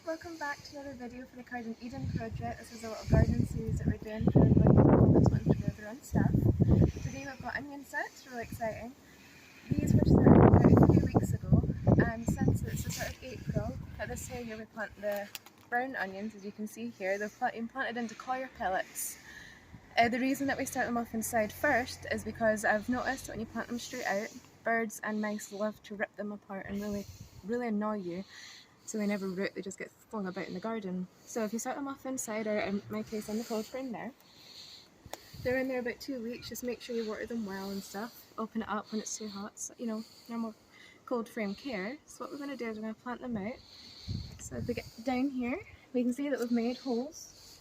welcome back to another video for the CardenEden Project. This is a little garden series that we're doing for everyone that's wanting to grow their own stuff. Today we've got onion sets, really exciting. These were started about 3 weeks ago, and since it's the start of April, at this time here we plant the brown onions, as you can see here. They've been planted into coir pellets. The reason that we start them off inside first is because I've noticed that when you plant them straight out, birds and mice love to rip them apart and really annoy you. So they never root, they just get flung about in the garden. So if you start them off inside, or in my case in the cold frame there, they're in there about 2 weeks. Just make sure you water them well and stuff. Open it up when it's too hot, so, you know, normal cold frame care. So what we're going to do is we're going to plant them out. So if we get down here, we can see that we've made holes,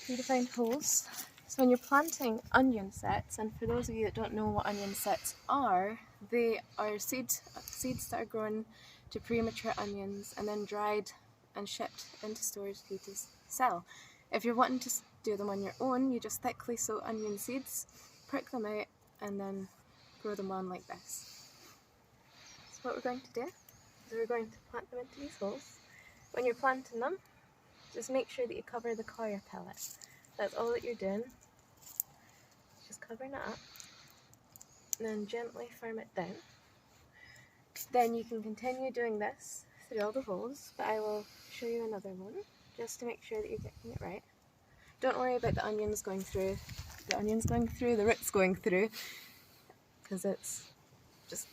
predefined holes. So when you're planting onion sets, and for those of you that don't know what onion sets are, they are seeds that are grown to premature onions and then dried and shipped into stores for you to sell. If you're wanting to do them on your own, you just thickly sow onion seeds, prick them out, and then grow them on like this. So what we're going to do is we're going to plant them into these holes. When you're planting them, just make sure that you cover the coir pellet. That's all that you're doing. Just covering it up, and then gently firm it down. Then you can continue doing this through all the holes, but I will show you another one just to make sure that you're getting it right. Don't worry about the onions going through, the roots going through, because it's just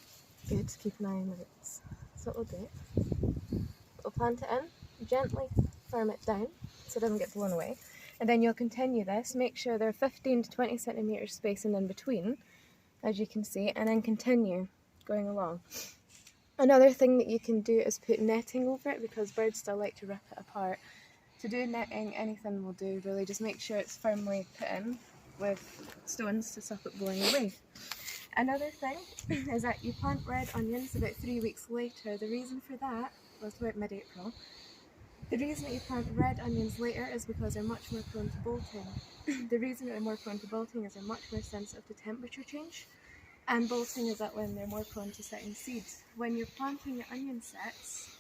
good to keep an eye on the roots. So what we'll do, we'll plant it in, gently firm it down so it doesn't get blown away, and then you'll continue this. Make sure there are 15 to 20 centimetres spacing in between, as you can see, and then continue going along. Another thing that you can do is put netting over it, because birds still like to rip it apart. To do netting, anything will do really, just make sure it's firmly put in with stones to stop it blowing away. Another thing is that you plant red onions about 3 weeks later. The reason for that was about mid-April. The reason that you plant red onions later is because they're much more prone to bolting. The reason that they're more prone to bolting is they're much more sensitive to temperature change. And bolting is that when they're more prone to setting seeds. When you're planting your onion sets,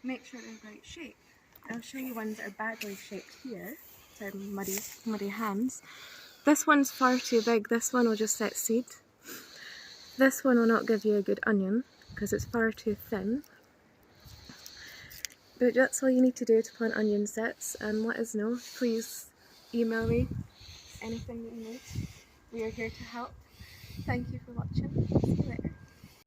make sure they're in the right shape. I'll show you ones that are badly shaped here. Sorry, muddy hands. This one's far too big. This one will just set seed. This one will not give you a good onion because it's far too thin. But that's all you need to do to plant onion sets, and let us know. Please email me anything that you need. We are here to help. Thank you for watching. See you later.